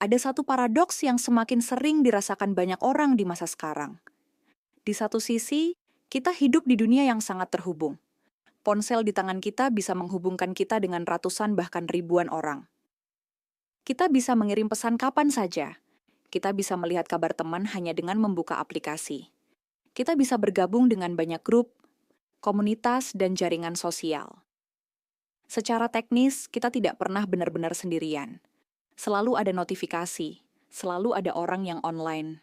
Ada satu paradoks yang semakin sering dirasakan banyak orang di masa sekarang. Di satu sisi, kita hidup di dunia yang sangat terhubung. Ponsel di tangan kita bisa menghubungkan kita dengan ratusan bahkan ribuan orang. Kita bisa mengirim pesan kapan saja. Kita bisa melihat kabar teman hanya dengan membuka aplikasi. Kita bisa bergabung dengan banyak grup, komunitas, dan jaringan sosial. Secara teknis, kita tidak pernah benar-benar sendirian. Selalu ada notifikasi, selalu ada orang yang online,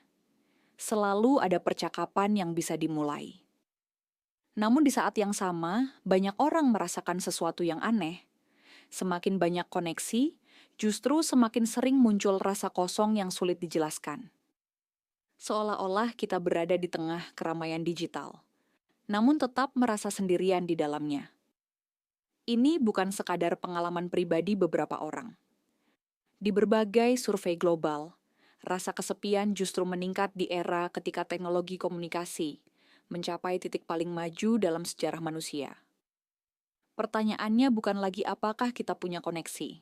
selalu ada percakapan yang bisa dimulai. Namun di saat yang sama, banyak orang merasakan sesuatu yang aneh. Semakin banyak koneksi, justru semakin sering muncul rasa kosong yang sulit dijelaskan. Seolah-olah kita berada di tengah keramaian digital, namun tetap merasa sendirian di dalamnya. Ini bukan sekadar pengalaman pribadi beberapa orang. Di berbagai survei global, rasa kesepian justru meningkat di era ketika teknologi komunikasi mencapai titik paling maju dalam sejarah manusia. Pertanyaannya bukan lagi apakah kita punya koneksi.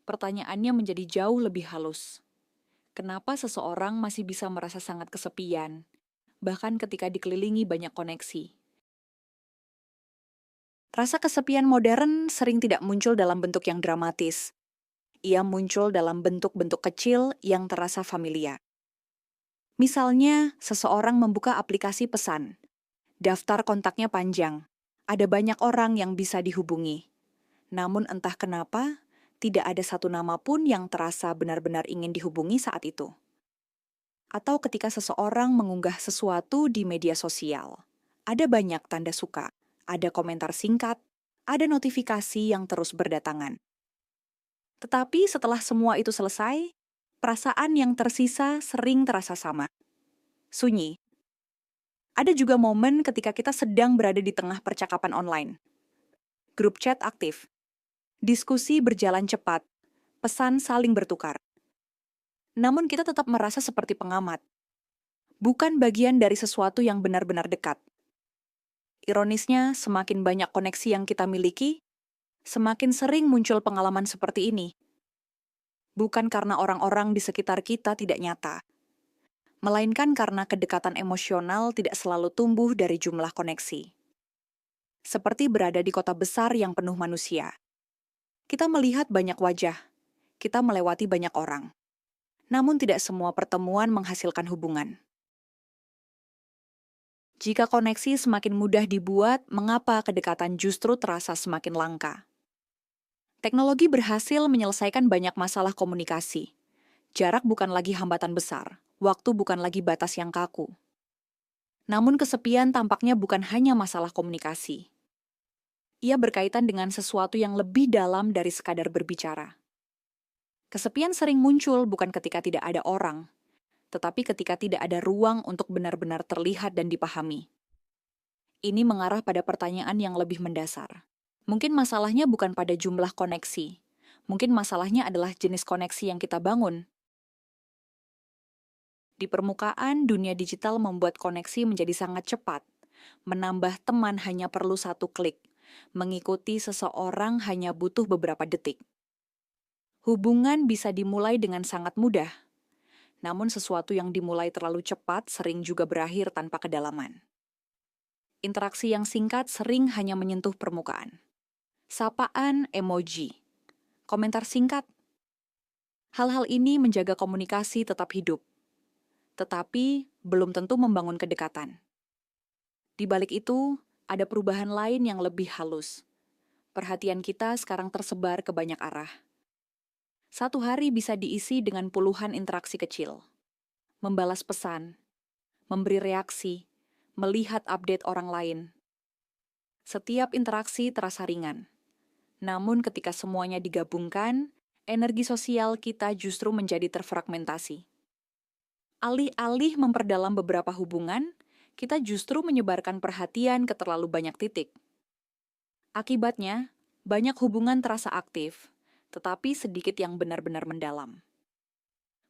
Pertanyaannya menjadi jauh lebih halus. Kenapa seseorang masih bisa merasa sangat kesepian, bahkan ketika dikelilingi banyak koneksi? Rasa kesepian modern sering tidak muncul dalam bentuk yang dramatis. Ia muncul dalam bentuk-bentuk kecil yang terasa familiar. Misalnya, seseorang membuka aplikasi pesan. Daftar kontaknya panjang. Ada banyak orang yang bisa dihubungi. Namun entah kenapa, tidak ada satu nama pun yang terasa benar-benar ingin dihubungi saat itu. Atau ketika seseorang mengunggah sesuatu di media sosial. Ada banyak tanda suka, ada komentar singkat, ada notifikasi yang terus berdatangan. Tetapi setelah semua itu selesai, perasaan yang tersisa sering terasa sama. Sunyi. Ada juga momen ketika kita sedang berada di tengah percakapan online. Grup chat aktif. Diskusi berjalan cepat. Pesan saling bertukar. Namun kita tetap merasa seperti pengamat. Bukan bagian dari sesuatu yang benar-benar dekat. Ironisnya, semakin banyak koneksi yang kita miliki, semakin sering muncul pengalaman seperti ini. Bukan karena orang-orang di sekitar kita tidak nyata, melainkan karena kedekatan emosional tidak selalu tumbuh dari jumlah koneksi. Seperti berada di kota besar yang penuh manusia. Kita melihat banyak wajah, kita melewati banyak orang. Namun tidak semua pertemuan menghasilkan hubungan. Jika koneksi semakin mudah dibuat, mengapa kedekatan justru terasa semakin langka? Teknologi berhasil menyelesaikan banyak masalah komunikasi. Jarak bukan lagi hambatan besar, waktu bukan lagi batas yang kaku. Namun kesepian tampaknya bukan hanya masalah komunikasi. Ia berkaitan dengan sesuatu yang lebih dalam dari sekadar berbicara. Kesepian sering muncul bukan ketika tidak ada orang, tetapi ketika tidak ada ruang untuk benar-benar terlihat dan dipahami. Ini mengarah pada pertanyaan yang lebih mendasar. Mungkin masalahnya bukan pada jumlah koneksi. Mungkin masalahnya adalah jenis koneksi yang kita bangun. Di permukaan, dunia digital membuat koneksi menjadi sangat cepat. Menambah teman hanya perlu satu klik. Mengikuti seseorang hanya butuh beberapa detik. Hubungan bisa dimulai dengan sangat mudah. Namun sesuatu yang dimulai terlalu cepat sering juga berakhir tanpa kedalaman. Interaksi yang singkat sering hanya menyentuh permukaan. Sapaan emoji, komentar singkat. Hal-hal ini menjaga komunikasi tetap hidup, tetapi belum tentu membangun kedekatan. Di balik itu, ada perubahan lain yang lebih halus. Perhatian kita sekarang tersebar ke banyak arah. Satu hari bisa diisi dengan puluhan interaksi kecil. Membalas pesan, memberi reaksi, melihat update orang lain. Setiap interaksi terasa ringan. Namun ketika semuanya digabungkan, energi sosial kita justru menjadi terfragmentasi. Alih-alih memperdalam beberapa hubungan, kita justru menyebarkan perhatian ke terlalu banyak titik. Akibatnya, banyak hubungan terasa aktif, tetapi sedikit yang benar-benar mendalam.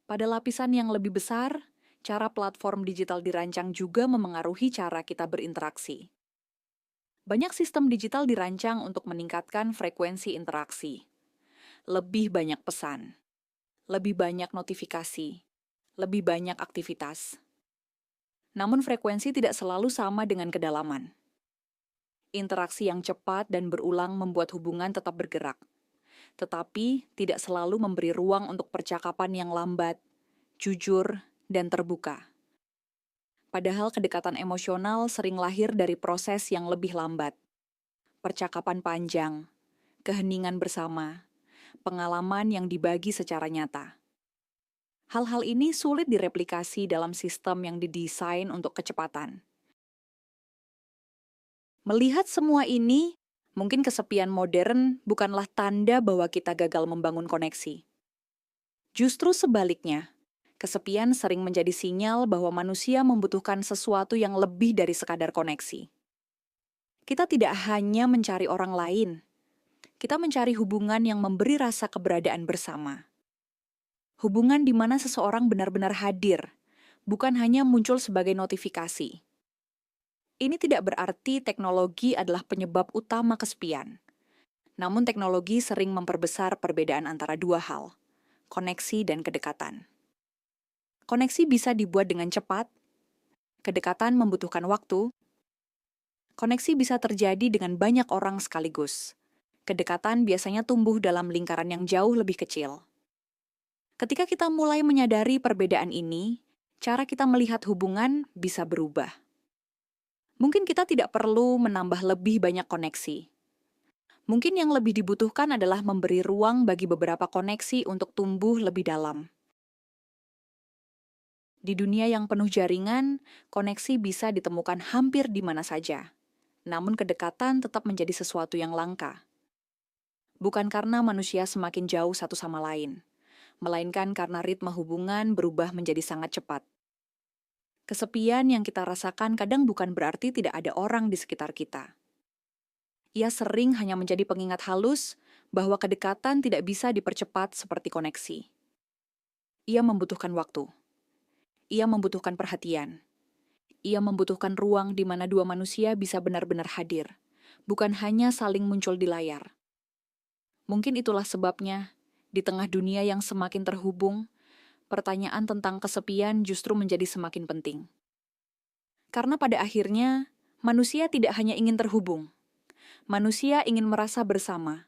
Pada lapisan yang lebih besar, cara platform digital dirancang juga memengaruhi cara kita berinteraksi. Banyak sistem digital dirancang untuk meningkatkan frekuensi interaksi. Lebih banyak pesan, lebih banyak notifikasi, lebih banyak aktivitas. Namun frekuensi tidak selalu sama dengan kedalaman. Interaksi yang cepat dan berulang membuat hubungan tetap bergerak, tetapi tidak selalu memberi ruang untuk percakapan yang lambat, jujur, dan terbuka. Padahal kedekatan emosional sering lahir dari proses yang lebih lambat. Percakapan panjang, keheningan bersama, pengalaman yang dibagi secara nyata. Hal-hal ini sulit direplikasi dalam sistem yang didesain untuk kecepatan. Melihat semua ini, mungkin kesepian modern bukanlah tanda bahwa kita gagal membangun koneksi. Justru sebaliknya, kesepian sering menjadi sinyal bahwa manusia membutuhkan sesuatu yang lebih dari sekadar koneksi. Kita tidak hanya mencari orang lain, kita mencari hubungan yang memberi rasa keberadaan bersama. Hubungan di mana seseorang benar-benar hadir, bukan hanya muncul sebagai notifikasi. Ini tidak berarti teknologi adalah penyebab utama kesepian. Namun teknologi sering memperbesar perbedaan antara dua hal, koneksi dan kedekatan. Koneksi bisa dibuat dengan cepat, kedekatan membutuhkan waktu. Koneksi bisa terjadi dengan banyak orang sekaligus. Kedekatan biasanya tumbuh dalam lingkaran yang jauh lebih kecil. Ketika kita mulai menyadari perbedaan ini, cara kita melihat hubungan bisa berubah. Mungkin kita tidak perlu menambah lebih banyak koneksi. Mungkin yang lebih dibutuhkan adalah memberi ruang bagi beberapa koneksi untuk tumbuh lebih dalam. Di dunia yang penuh jaringan, koneksi bisa ditemukan hampir di mana saja. Namun kedekatan tetap menjadi sesuatu yang langka. Bukan karena manusia semakin jauh satu sama lain, melainkan karena ritme hubungan berubah menjadi sangat cepat. Kesepian yang kita rasakan kadang bukan berarti tidak ada orang di sekitar kita. Ia sering hanya menjadi pengingat halus bahwa kedekatan tidak bisa dipercepat seperti koneksi. Ia membutuhkan waktu. Ia membutuhkan perhatian. Ia membutuhkan ruang di mana dua manusia bisa benar-benar hadir, bukan hanya saling muncul di layar. Mungkin itulah sebabnya, di tengah dunia yang semakin terhubung, pertanyaan tentang kesepian justru menjadi semakin penting. Karena pada akhirnya, manusia tidak hanya ingin terhubung. Manusia ingin merasa bersama.